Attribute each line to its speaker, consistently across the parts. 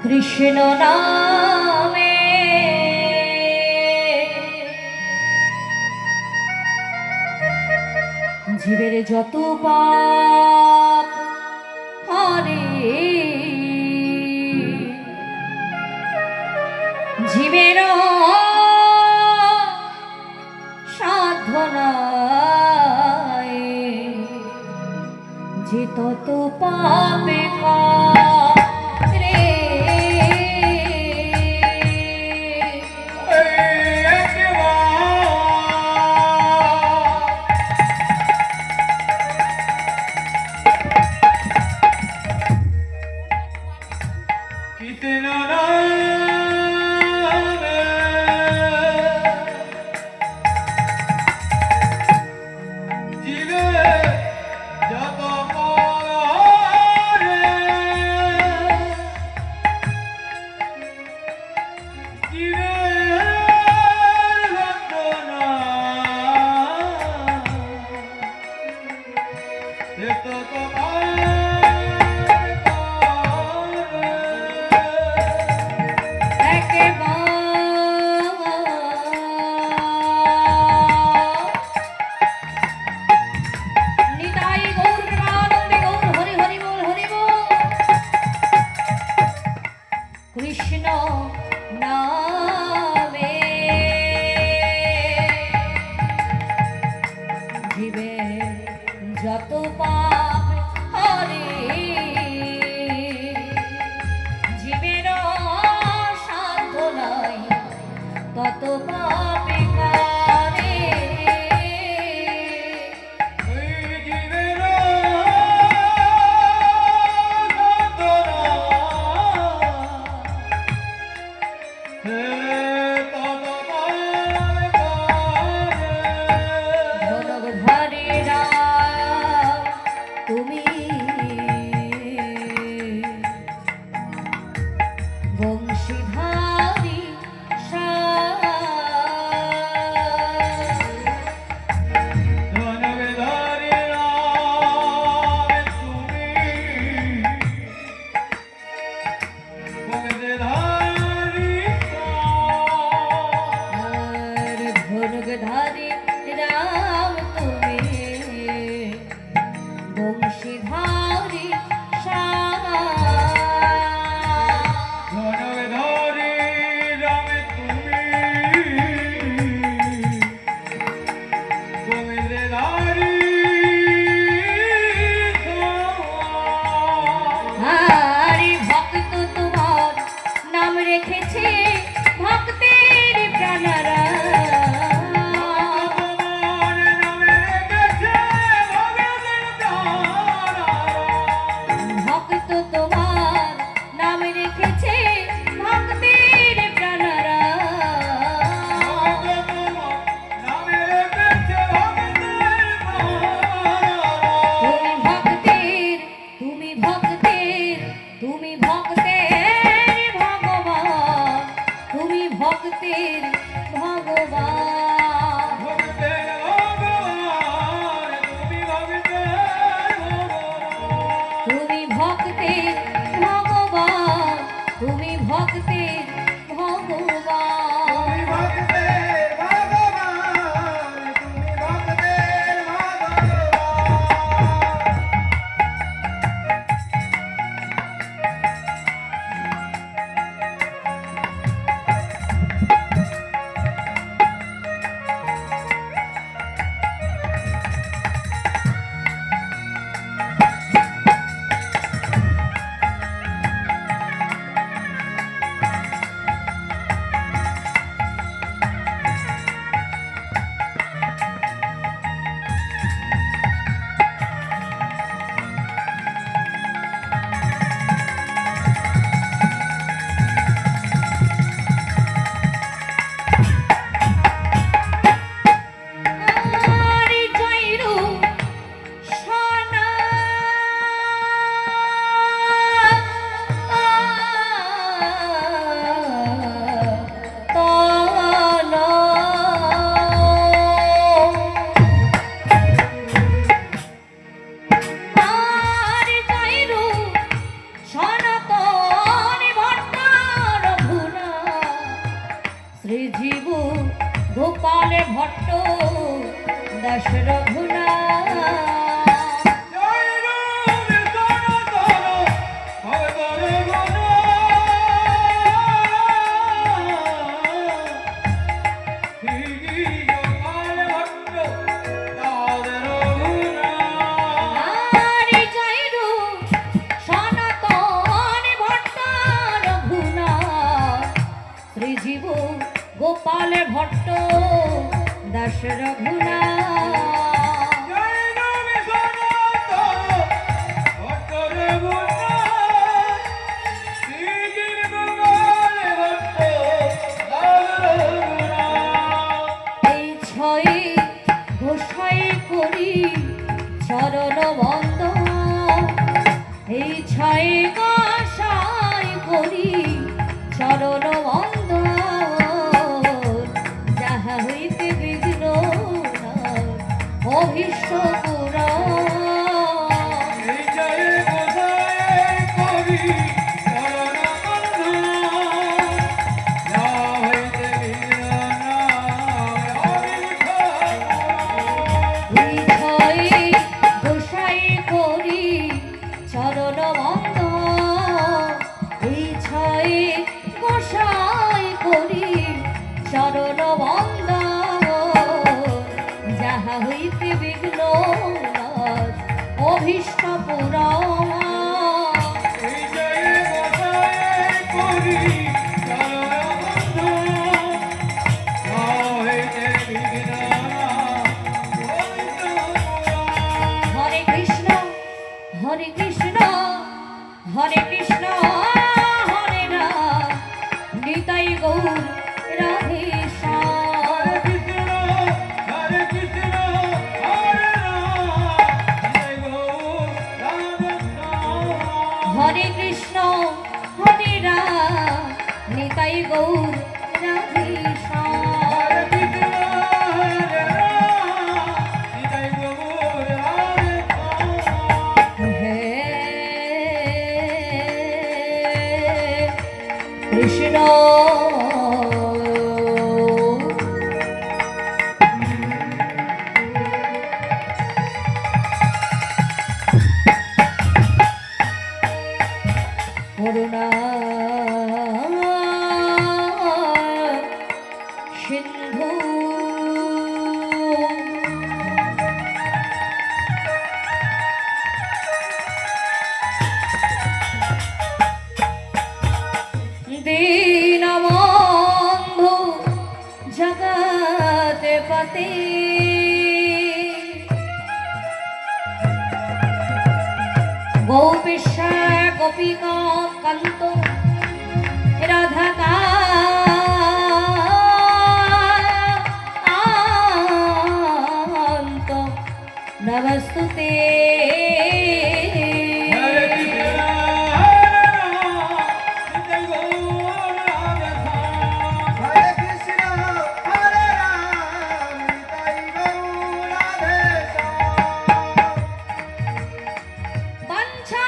Speaker 1: কৃষ্ণ নামে জীবের যত পাপ হরে, জীবের সাধনায় যে তত পাপে কৃষ্ণ নামে জীবে যত পাপ হরে, জীবের সাধনায় তত পাপে কারে। ভক্তের ভগবান, তুমি ভক্তের ভগবান। ভক্তের ভগবান।
Speaker 2: তুমি ভক্তের ভগবান, তুমি ভক্তের ভগবান।
Speaker 1: আর জয়রু সোনা তানা। আর জয়রু সনাতন ভট্টার ভুনা শ্রীজীব গোপাল ভট্ট দাস রঘুনা।
Speaker 2: জয় রাম সনাতন ভগবান গণ। শ্রী গোপাল ভট্ট দাস রঘুনা।
Speaker 1: আর জয়রু সনাতন ভট্টার ভুনা শ্রীজীব গোপাল ভট্ট দাস রঘুনা।
Speaker 2: জয় রাম সনাতন ভট্ট রঘুনা। শ্রী গোপাল ভট্ট দাস রঘুনা।
Speaker 1: এই ছয়ে গোসাই করি চরণ বন্দন। এই ছয়ে গোসাই করি চরণ বন্দন। যাহা হইতে বিঘ্ন নাই অভীষ্ট পুরাণ।
Speaker 2: এই জয় গোসাই করি চরণ বন্দন। যা হইতে বিঘ্ন নাই অভীষ্ট পুরাণ।
Speaker 1: এই ছয়ে গোসাই করি চরণ বন্দন। এই ছয়ে গোসাই করি চরণ বন্দন। যাহা হইতে বিঘ্ন নাই অভীষ্ট পুরাণ।
Speaker 2: এই জয় গোসাই করি চরণ বন্দন। যা হইতে বিঘ্ন নাই অভীষ্ট পুরাণ।
Speaker 1: হরে কৃষ্ণ হরে কৃষ্ণ হরে কৃষ্ণ হরে রাম নিতাই গৌর রাধে শ্যাম।
Speaker 2: হরে কৃষ্ণ হরে কৃষ্ণ হরে রাম জয় গৌর রাধে শ্যাম।
Speaker 1: হরে কৃষ্ণ হরে রাম নিতাই গৌর রাধে শ্যাম।
Speaker 2: হরে কৃষ্ণ হরে রাম জয় গৌর রাধে শ্যাম।
Speaker 1: হে কৃষ্ণ করুণা সিন্ধু দীনবন্ধু জগৎপতি গোপীশ গোপিকা কান্ত রাধাকান্ত নমস্তুতে।
Speaker 2: হরে কৃষ্ণ হরে রাম জয় গৌর রাধে শ্যাম। হরে কৃষ্ণ হরে রাম জয় গৌর রাধে শ্যাম।
Speaker 1: বাঞ্ছা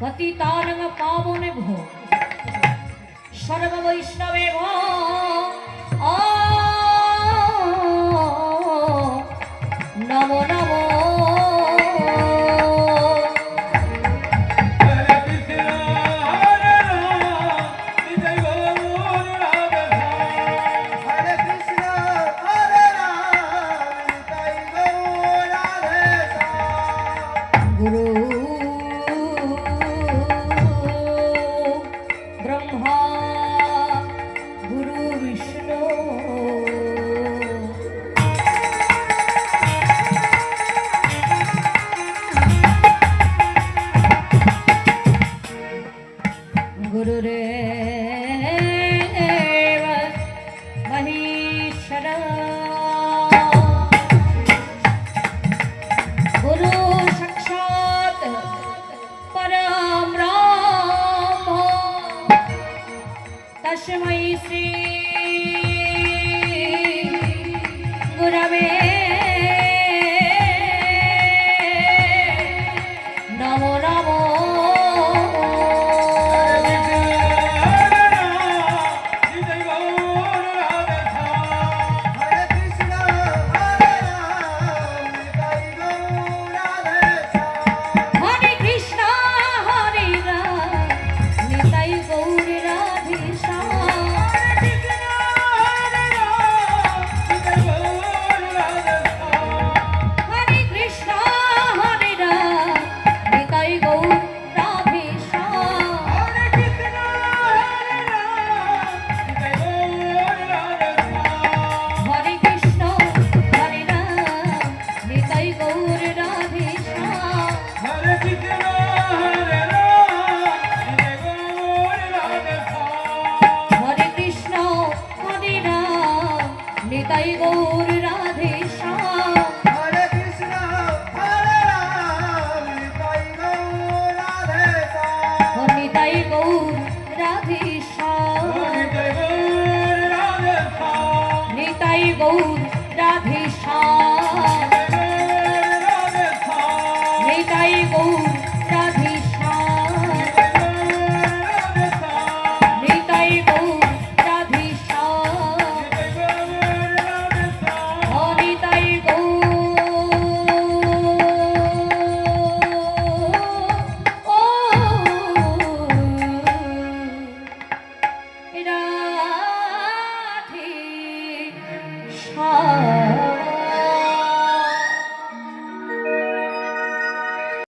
Speaker 1: पतितानं पावनेभ्यो सर्ववैष्णवेभ्यो नमो नमो
Speaker 2: हरे कृष्ण हरे राम निताई गौर राधे श्याम हरे कृष्ण हरे राम निताई गौर राधे श्याम
Speaker 1: गुरु ब्रह्मा गुरु विष्णु गुरुरेव महेश्वरा गुरु साक्षात् परब्रह्म तस्मै श्री